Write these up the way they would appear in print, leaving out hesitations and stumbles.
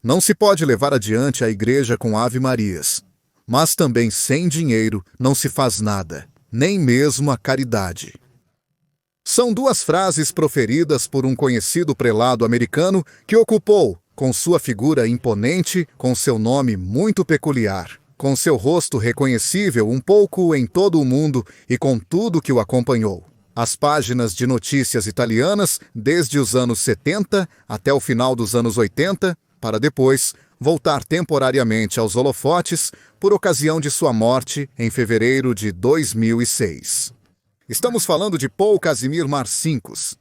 Não se pode levar adiante a igreja com ave-marias, mas também sem dinheiro não se faz nada, nem mesmo a caridade. São duas frases proferidas por um conhecido prelado americano que ocupou, com sua figura imponente, com seu nome muito peculiar, com seu rosto reconhecível um pouco em todo o mundo e com tudo que o acompanhou, as páginas de notícias italianas desde os anos 70 até o final dos anos 80, para depois voltar temporariamente aos holofotes por ocasião de sua morte em fevereiro de 2006. Estamos falando de Paul Casimir Marcinkus,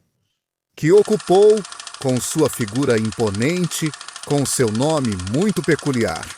que ocupou, com sua figura imponente, com seu nome muito peculiar,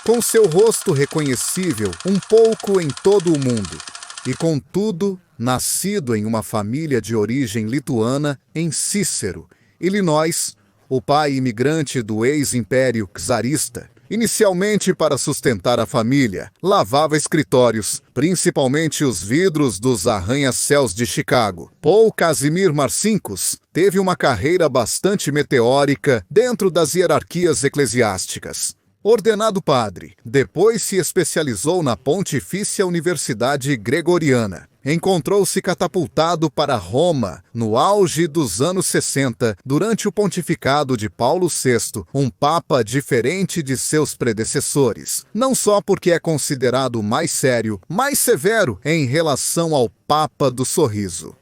com seu rosto reconhecível um pouco em todo o mundo, e contudo, nascido em uma família de origem lituana em Cícero, Illinois, o pai imigrante do ex-império czarista, inicialmente para sustentar a família, lavava escritórios, principalmente os vidros dos arranha-céus de Chicago. Paul Casimir Marcinkus teve uma carreira bastante meteórica dentro das hierarquias eclesiásticas. Ordenado padre, depois se especializou na Pontifícia Universidade Gregoriana. Encontrou-se catapultado para Roma no auge dos anos 60, durante o pontificado de Paulo VI, um papa diferente de seus predecessores, não só porque é considerado mais sério, mais severo em relação ao Papa do Sorriso,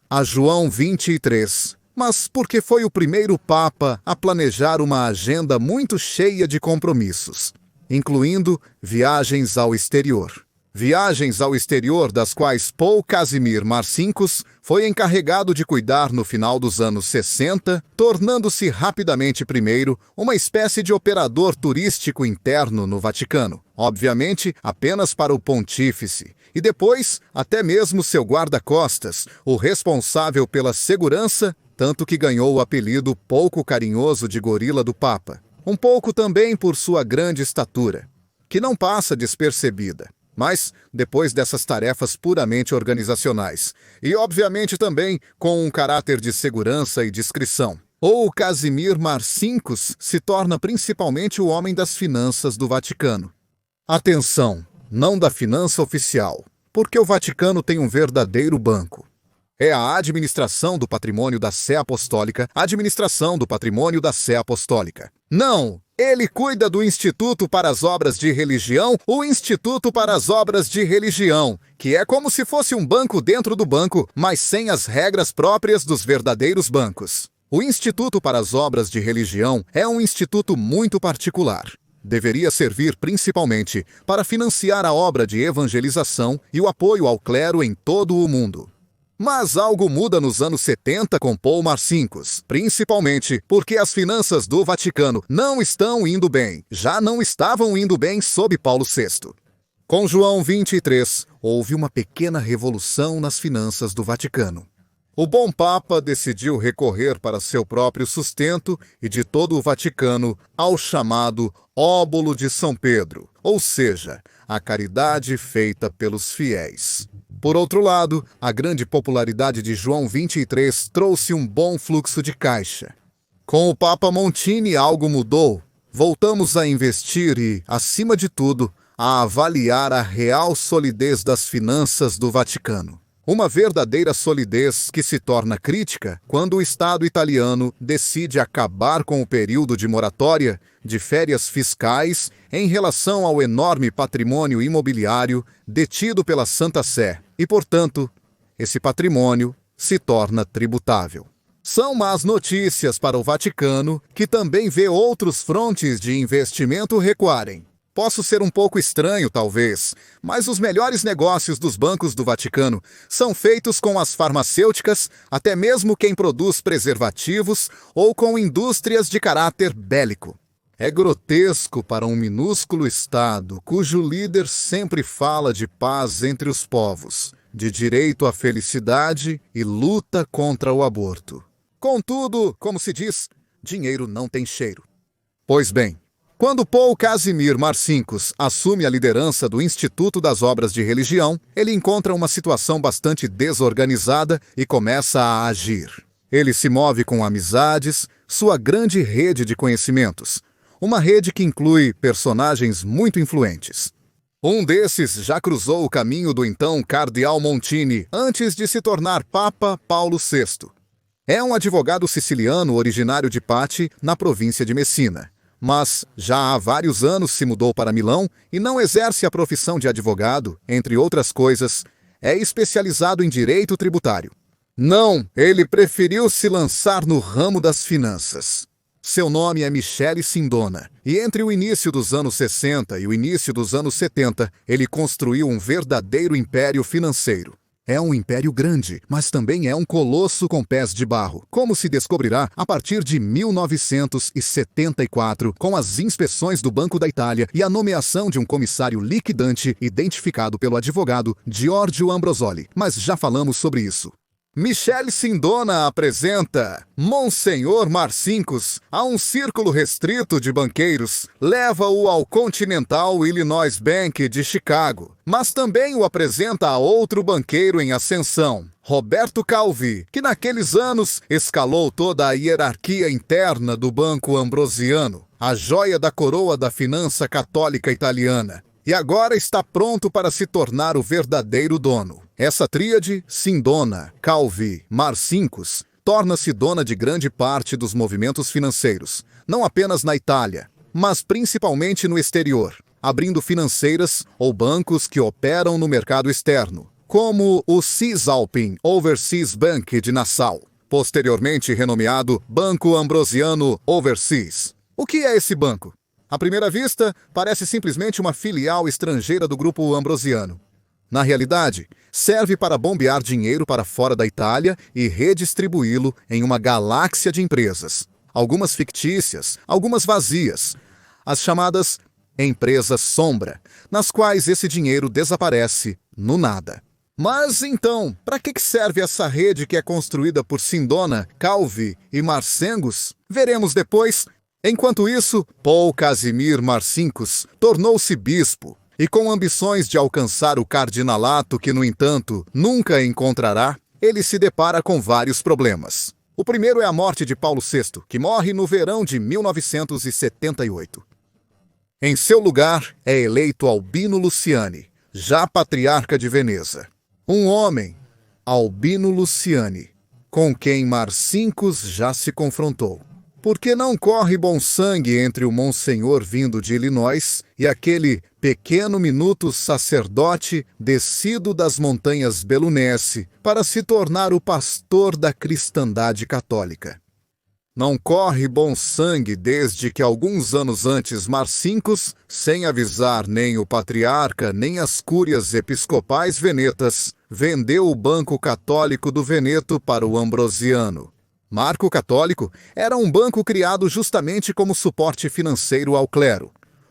a João 23, mas porque foi o primeiro papa a planejar uma agenda muito cheia de compromissos, incluindo viagens ao exterior. Viagens ao exterior das quais Paul Casimir Marcinkus foi encarregado de cuidar no final dos anos 60, tornando-se rapidamente primeiro uma espécie de operador turístico interno no Vaticano, obviamente apenas para o pontífice, e depois até mesmo seu guarda-costas, o responsável pela segurança, tanto que ganhou o apelido pouco carinhoso de Gorila do Papa, um pouco também por sua grande estatura, que não passa despercebida. Mas, depois dessas tarefas puramente organizacionais, e obviamente também com um caráter de segurança e discrição, o Casimir Marcinkus se torna principalmente o homem das finanças do Vaticano. Atenção, não da finança oficial, porque o Vaticano tem um verdadeiro banco. É a administração do patrimônio da Sé Apostólica, administração do patrimônio da Sé Apostólica. Não! Ele cuida do Instituto para as Obras de Religião, o Instituto para as Obras de Religião, que é como se fosse um banco dentro do banco, mas sem as regras próprias dos verdadeiros bancos. O Instituto para as Obras de Religião é um instituto muito particular. Deveria servir principalmente para financiar a obra de evangelização e o apoio ao clero em todo o mundo. Mas algo muda nos anos 70 com Paul Marcinkus, principalmente porque as finanças do Vaticano não estão indo bem, já não estavam indo bem sob Paulo VI. Com João 23, houve uma pequena revolução nas finanças do Vaticano. O bom Papa decidiu recorrer para seu próprio sustento e de todo o Vaticano ao chamado Óbolo de São Pedro, ou seja, a caridade feita pelos fiéis. Por outro lado, a grande popularidade de João 23 trouxe um bom fluxo de caixa. Com o Papa Montini algo mudou. Voltamos a investir e, acima de tudo, a avaliar a real solidez das finanças do Vaticano. Uma verdadeira solidez que se torna crítica quando o Estado italiano decide acabar com o período de moratória, de férias fiscais, em relação ao enorme patrimônio imobiliário detido pela Santa Sé e, portanto, esse patrimônio se torna tributável. São más notícias para o Vaticano, que também vê outros frontes de investimento recuarem. Posso ser um pouco estranho, talvez, mas os melhores negócios dos bancos do Vaticano são feitos com as farmacêuticas, até mesmo quem produz preservativos, ou com indústrias de caráter bélico. É grotesco para um minúsculo Estado, cujo líder sempre fala de paz entre os povos, de direito à felicidade e luta contra o aborto. Contudo, como se diz, dinheiro não tem cheiro. Pois bem, quando Paul Casimir Marcinkus assume a liderança do Instituto das Obras de Religião, ele encontra uma situação bastante desorganizada e começa a agir. Ele se move com amizades, sua grande rede de conhecimentos, uma rede que inclui personagens muito influentes. Um desses já cruzou o caminho do então cardeal Montini antes de se tornar Papa Paulo VI. É um advogado siciliano originário de Patti, na província de Messina, mas já há vários anos se mudou para Milão e não exerce a profissão de advogado, entre outras coisas, é especializado em direito tributário. Não, ele preferiu se lançar no ramo das finanças. Seu nome é Michele Sindona, e entre o início dos anos 60 e o início dos anos 70, ele construiu um verdadeiro império financeiro. É um império grande, mas também é um colosso com pés de barro, como se descobrirá a partir de 1974, com as inspeções do Banco da Itália e a nomeação de um comissário liquidante identificado pelo advogado Giorgio Ambrosoli. Mas já falamos sobre isso. Michele Sindona apresenta Monsenhor Marcinkus a um círculo restrito de banqueiros, leva-o ao Continental Illinois Bank de Chicago, mas também o apresenta a outro banqueiro em ascensão, Roberto Calvi, que naqueles anos escalou toda a hierarquia interna do Banco Ambrosiano, a joia da coroa da finança católica italiana, e agora está pronto para se tornar o verdadeiro dono. Essa tríade, Sindona, Calvi, Marcinkus, torna-se dona de grande parte dos movimentos financeiros, não apenas na Itália, mas principalmente no exterior, abrindo financeiras ou bancos que operam no mercado externo, como o Cisalpine Overseas Bank de Nassau, posteriormente renomeado Banco Ambrosiano Overseas. O que é esse banco? À primeira vista, parece simplesmente uma filial estrangeira do grupo Ambrosiano. Na realidade, serve para bombear dinheiro para fora da Itália e redistribuí-lo em uma galáxia de empresas, algumas fictícias, algumas vazias, as chamadas empresas sombra, nas quais esse dinheiro desaparece no nada. Mas então, para que serve essa rede que é construída por Sindona, Calvi e Marcinkus? Veremos depois. Enquanto isso, Paul Casimir Marcinkus tornou-se bispo e, com ambições de alcançar o cardinalato que, no entanto, nunca encontrará, ele se depara com vários problemas. O primeiro é a morte de Paulo VI, que morre no verão de 1978. Em seu lugar é eleito Albino Luciani, já patriarca de Veneza. Um homem, Albino Luciani, com quem Marcinkus já se confrontou. Porque não corre bom sangue entre o Monsenhor vindo de Illinois e aquele pequeno minuto sacerdote descido das montanhas Belunense para se tornar o pastor da cristandade católica. Não corre bom sangue desde que alguns anos antes Marcinkus, sem avisar nem o patriarca nem as cúrias episcopais venetas, vendeu o Banco Católico do Veneto para o Ambrosiano. Marco Católico era um banco criado justamente como suporte financeiro ao clero.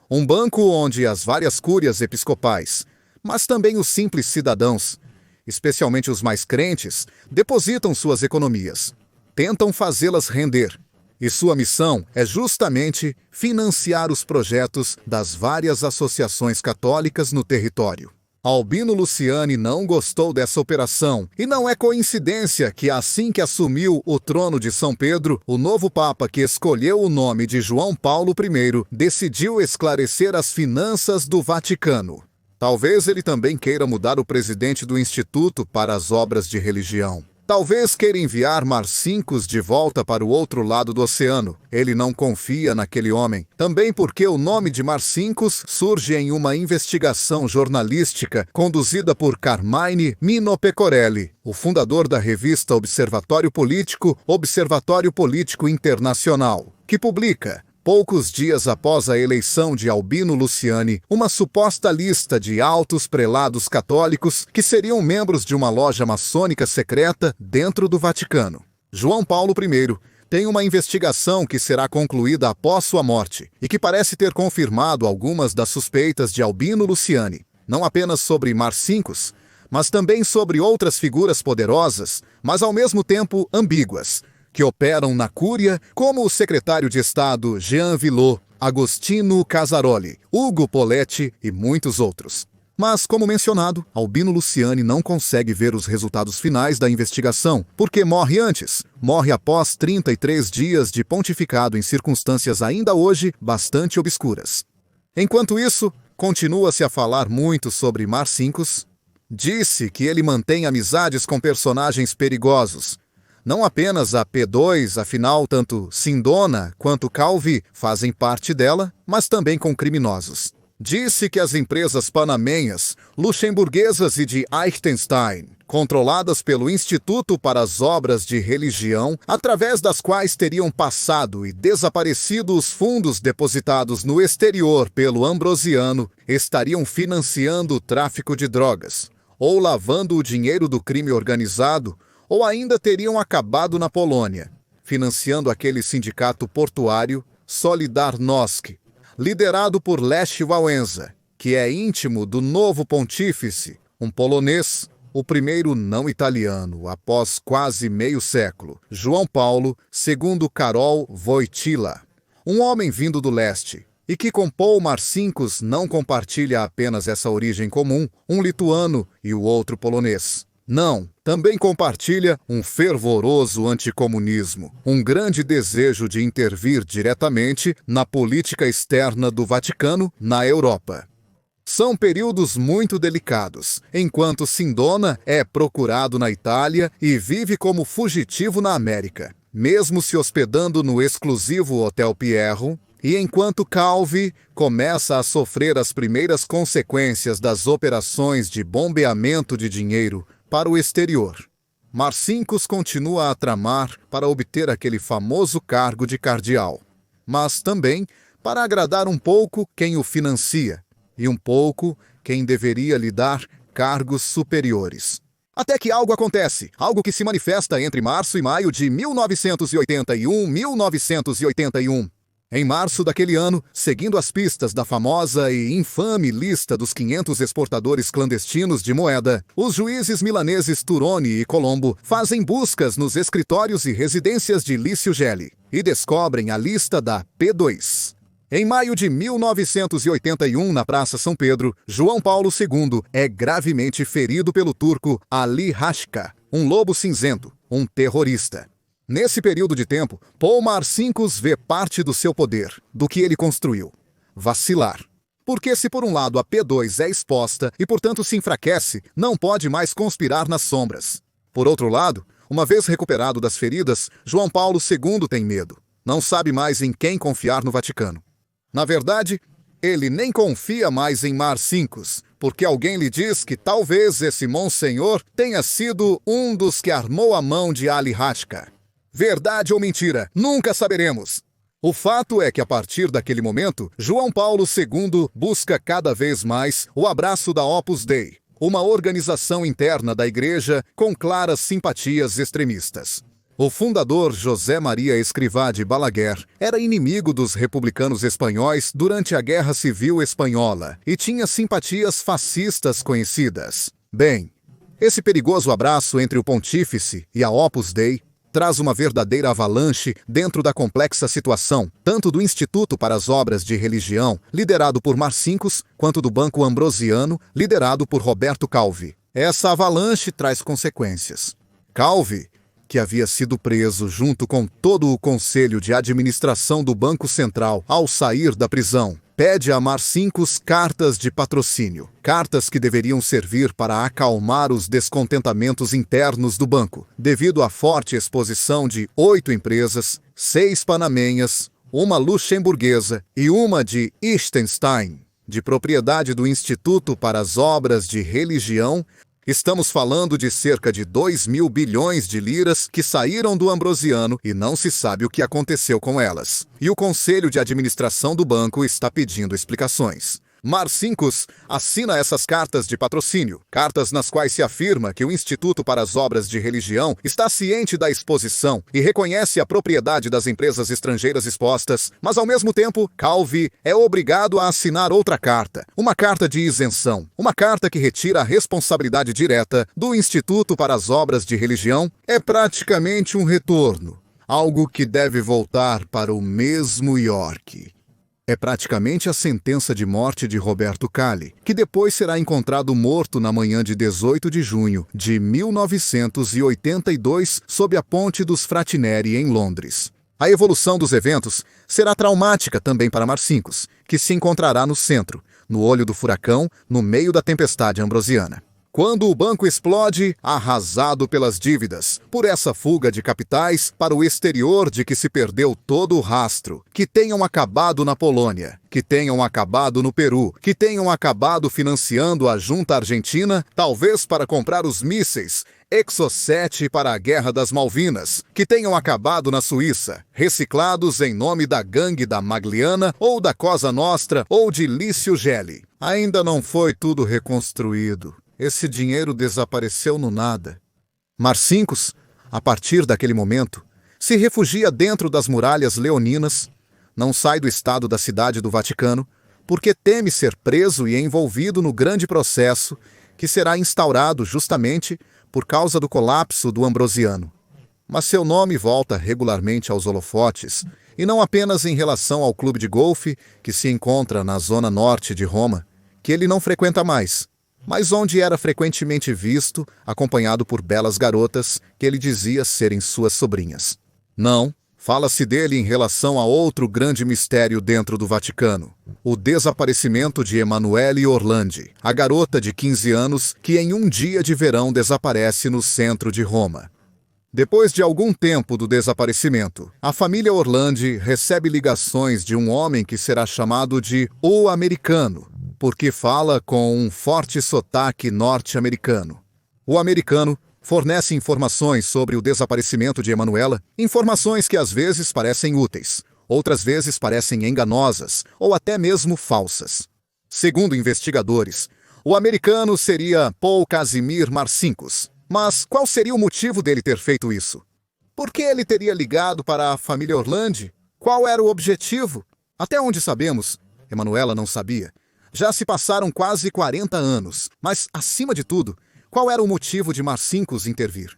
Um banco onde as várias cúrias episcopais, mas também os simples cidadãos, especialmente os mais crentes, depositam suas economias, tentam fazê-las render. E sua missão é justamente financiar os projetos das várias associações católicas no território. Albino Luciani não gostou dessa operação, e não é coincidência que assim que assumiu o trono de São Pedro, o novo Papa que escolheu o nome de João Paulo I decidiu esclarecer as finanças do Vaticano. Talvez ele também queira mudar o presidente do Instituto para as obras de religião. Talvez queira enviar Marcinkus de volta para o outro lado do oceano. Ele não confia naquele homem. Também porque o nome de Marcinkus surge em uma investigação jornalística conduzida por Carmine Mino Pecorelli, o fundador da revista Observatório Político Internacional, que publica, poucos dias após a eleição de Albino Luciani, uma suposta lista de altos prelados católicos que seriam membros de uma loja maçônica secreta dentro do Vaticano. João Paulo I tem uma investigação que será concluída após sua morte e que parece ter confirmado algumas das suspeitas de Albino Luciani, não apenas sobre Marcinkus, mas também sobre outras figuras poderosas, mas ao mesmo tempo ambíguas, que operam na Cúria, como o secretário de Estado Jean Villot, Agostino Casaroli, Ugo Poletti e muitos outros. Mas, como mencionado, Albino Luciani não consegue ver os resultados finais da investigação, porque morre antes. Morre após 33 dias de pontificado em circunstâncias ainda hoje bastante obscuras. Enquanto isso, continua-se a falar muito sobre Marcinkus. Disse que ele mantém amizades com personagens perigosos. Não apenas a P2, afinal, tanto Sindona quanto Calvi fazem parte dela, mas também com criminosos. Disse que as empresas panamenhas, luxemburguesas e de Liechtenstein, controladas pelo Instituto para as Obras de Religião, através das quais teriam passado e desaparecido os fundos depositados no exterior pelo Ambrosiano, estariam financiando o tráfico de drogas, ou lavando o dinheiro do crime organizado, ou ainda teriam acabado na Polônia, financiando aquele sindicato portuário Solidarność, liderado por Lech Wałęsa, que é íntimo do novo pontífice, um polonês, o primeiro não italiano após quase meio século, João Paulo, segundo Karol Wojtyła, um homem vindo do leste, e que com Paul Marcinkus não compartilha apenas essa origem comum, um lituano e o outro polonês. Não, também compartilha um fervoroso anticomunismo, um grande desejo de intervir diretamente na política externa do Vaticano na Europa. São períodos muito delicados, enquanto Sindona é procurado na Itália e vive como fugitivo na América, mesmo se hospedando no exclusivo Hotel Pierro, e enquanto Calvi começa a sofrer as primeiras consequências das operações de bombeamento de dinheiro para o exterior. Marcinkus continua a tramar para obter aquele famoso cargo de cardeal, mas também para agradar um pouco quem o financia e um pouco quem deveria lhe dar cargos superiores. Até que algo acontece, algo que se manifesta entre março e maio de 1981. Em março daquele ano, seguindo as pistas da famosa e infame lista dos 500 exportadores clandestinos de moeda, os juízes milaneses Turoni e Colombo fazem buscas nos escritórios e residências de Lício Gelli e descobrem a lista da P2. Em maio de 1981, na Praça São Pedro, João Paulo II é gravemente ferido pelo turco Ali Hashka, um lobo cinzento, um terrorista. Nesse período de tempo, Paul Marcinkus vê parte do seu poder, do que ele construiu, vacilar. Porque se por um lado a P2 é exposta e portanto se enfraquece, não pode mais conspirar nas sombras. Por outro lado, uma vez recuperado das feridas, João Paulo II tem medo. Não sabe mais em quem confiar no Vaticano. Na verdade, ele nem confia mais em Marcinkus, porque alguém lhe diz que talvez esse monsenhor tenha sido um dos que armou a mão de Ali Hashka. Verdade ou mentira, nunca saberemos. O fato é que a partir daquele momento, João Paulo II busca cada vez mais o abraço da Opus Dei, uma organização interna da Igreja com claras simpatias extremistas. O fundador José Maria Escrivá de Balaguer era inimigo dos republicanos espanhóis durante a Guerra Civil Espanhola e tinha simpatias fascistas conhecidas. Bem, esse perigoso abraço entre o pontífice e a Opus Dei traz uma verdadeira avalanche dentro da complexa situação, tanto do Instituto para as Obras de Religião, liderado por Marcinkus, quanto do Banco Ambrosiano, liderado por Roberto Calvi. Essa avalanche traz consequências. Calvi, que havia sido preso junto com todo o Conselho de Administração do Banco Central ao sair da prisão, pede a Marcinkus cartas de patrocínio, cartas que deveriam servir para acalmar os descontentamentos internos do banco, devido à forte exposição de 8 empresas, 6 panamenhas, uma luxemburguesa e uma de Liechtenstein, de propriedade do Instituto para as Obras de Religião. Estamos falando de cerca de 2.000 bilhões de liras que saíram do Ambrosiano e não se sabe o que aconteceu com elas. E o Conselho de Administração do banco está pedindo explicações. Marcinkus assina essas cartas de patrocínio, cartas nas quais se afirma que o Instituto para as Obras de Religião está ciente da exposição e reconhece a propriedade das empresas estrangeiras expostas, mas ao mesmo tempo, Calvi é obrigado a assinar outra carta, uma carta de isenção, uma carta que retira a responsabilidade direta do Instituto para as Obras de Religião. É praticamente um retorno, algo que deve voltar para o mesmo York. É praticamente a sentença de morte de Roberto Calle, que depois será encontrado morto na manhã de 18 de junho de 1982 sob a Ponte dos Fratineri, em Londres. A evolução dos eventos será traumática também para Marcinkus, que se encontrará no centro, no olho do furacão, no meio da tempestade ambrosiana. Quando o banco explode, arrasado pelas dívidas, por essa fuga de capitais para o exterior de que se perdeu todo o rastro, que tenham acabado na Polônia, que tenham acabado no Peru, que tenham acabado financiando a junta argentina, talvez para comprar os mísseis Exocet para a Guerra das Malvinas, que tenham acabado na Suíça, reciclados em nome da gangue da Magliana ou da Cosa Nostra ou de Lício Gelli. Ainda não foi tudo reconstruído. Esse dinheiro desapareceu no nada. Marcinkus, a partir daquele momento, se refugia dentro das muralhas leoninas, não sai do estado da cidade do Vaticano, porque teme ser preso e envolvido no grande processo que será instaurado justamente por causa do colapso do Ambrosiano. Mas seu nome volta regularmente aos holofotes, e não apenas em relação ao clube de golfe que se encontra na zona norte de Roma, que ele não frequenta mais, mas onde era frequentemente visto, acompanhado por belas garotas que ele dizia serem suas sobrinhas. Não, fala-se dele em relação a outro grande mistério dentro do Vaticano, o desaparecimento de Emanuele Orlandi, a garota de 15 anos que em um dia de verão desaparece no centro de Roma. Depois de algum tempo do desaparecimento, a família Orlandi recebe ligações de um homem que será chamado de O Americano, porque fala com um forte sotaque norte-americano. O americano fornece informações sobre o desaparecimento de Emanuela, informações que às vezes parecem úteis, outras vezes parecem enganosas ou até mesmo falsas. Segundo investigadores, o americano seria Paul Casimir Marcinkus. Mas qual seria o motivo dele ter feito isso? Por que ele teria ligado para a família Orlandi? Qual era o objetivo? Até onde sabemos, Emanuela não sabia. Já se passaram quase 40 anos, mas, acima de tudo, qual era o motivo de Marcinkus intervir?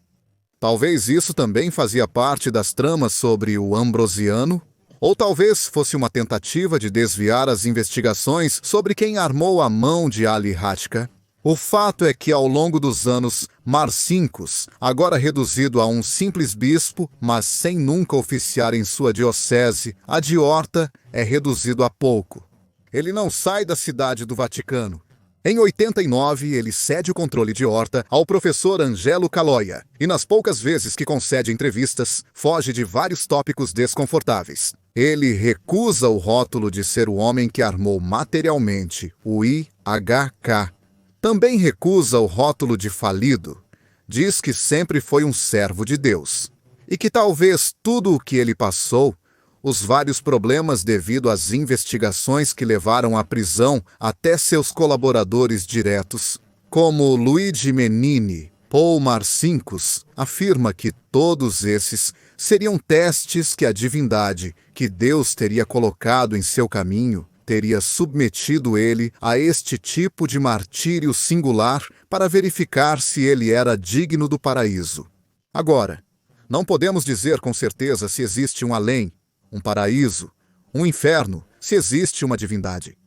Talvez isso também fazia parte das tramas sobre o Ambrosiano, ou talvez fosse uma tentativa de desviar as investigações sobre quem armou a mão de Ali Hatka. O fato é que, ao longo dos anos, Marcinkus, agora reduzido a um simples bispo, mas sem nunca oficiar em sua diocese, a de Horta, é reduzido a pouco. Ele não sai da cidade do Vaticano. Em 89, ele cede o controle de Horta ao professor Angelo Caloia, e nas poucas vezes que concede entrevistas, foge de vários tópicos desconfortáveis. Ele recusa o rótulo de ser o homem que armou materialmente o IHK. Também recusa o rótulo de falido. Diz que sempre foi um servo de Deus, e que talvez tudo o que ele passou, os vários problemas devido às investigações que levaram à prisão até seus colaboradores diretos, como Luigi Menini, Paul Marcinkus, afirma que todos esses seriam testes que a divindade, que Deus teria colocado em seu caminho, teria submetido ele a este tipo de martírio singular para verificar se ele era digno do paraíso. Agora, não podemos dizer com certeza se existe um além, um paraíso, um inferno, se existe uma divindade.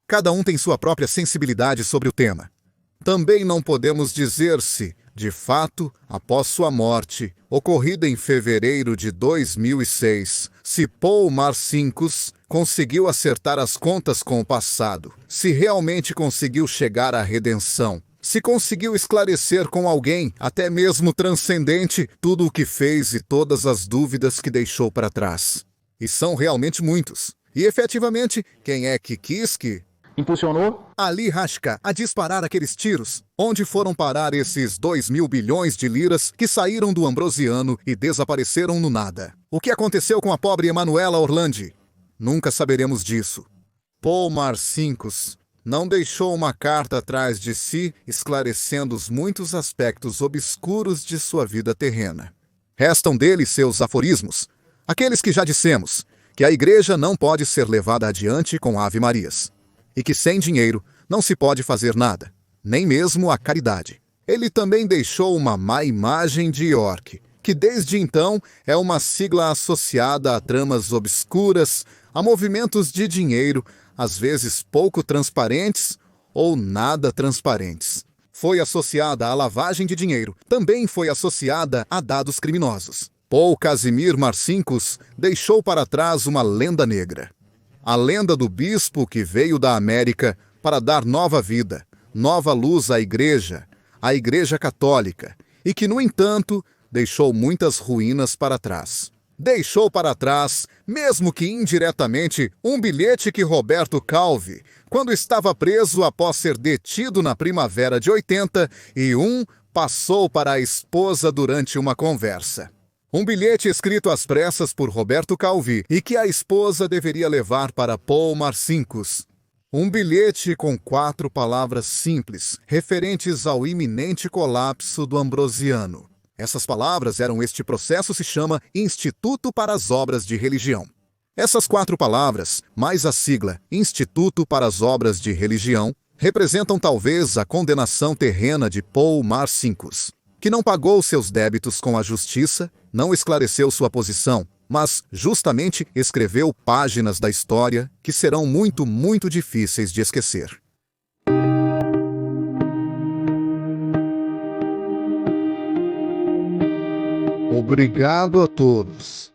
Cada um tem sua própria sensibilidade sobre o tema. Também não podemos dizer se, de fato, após sua morte, ocorrida em fevereiro de 2006, se Paul Marcinkus conseguiu acertar as contas com o passado, se realmente conseguiu chegar à redenção, se conseguiu esclarecer com alguém, até mesmo transcendente, tudo o que fez e todas as dúvidas que deixou para trás. E são realmente muitos. E, efetivamente, quem é que quis que impulsionou Ali Hatka a disparar aqueles tiros? Onde foram parar esses 2.000 bilhões de liras que saíram do Ambrosiano e desapareceram no nada? O que aconteceu com a pobre Emanuela Orlandi? Nunca saberemos disso. Paul Marcinkus não deixou uma carta atrás de si esclarecendo os muitos aspectos obscuros de sua vida terrena. Restam dele seus aforismos, aqueles que já dissemos, que a igreja não pode ser levada adiante com ave-marias, e que sem dinheiro não se pode fazer nada, nem mesmo a caridade. Ele também deixou uma má imagem de York, que desde então é uma sigla associada a tramas obscuras, a movimentos de dinheiro, às vezes pouco transparentes ou nada transparentes. Foi associada à lavagem de dinheiro, também foi associada a dados criminosos. Paul Casimir Marcinkus deixou para trás uma lenda negra. A lenda do bispo que veio da América para dar nova vida, nova luz à Igreja Católica, e que, no entanto, deixou muitas ruínas para trás. Deixou para trás, mesmo que indiretamente, um bilhete que Roberto Calvi, quando estava preso após ser detido na primavera de 81, passou para a esposa durante uma conversa. Um bilhete escrito às pressas por Roberto Calvi e que a esposa deveria levar para Paul Marcinkus. Um bilhete com 4 palavras simples, referentes ao iminente colapso do Ambrosiano. Essas palavras eram: este processo se chama Instituto para as Obras de Religião. Essas 4 palavras, mais a sigla Instituto para as Obras de Religião, representam talvez a condenação terrena de Paul Marcinkus, que não pagou seus débitos com a justiça, não esclareceu sua posição, mas justamente escreveu páginas da história que serão muito, muito difíceis de esquecer. Obrigado a todos.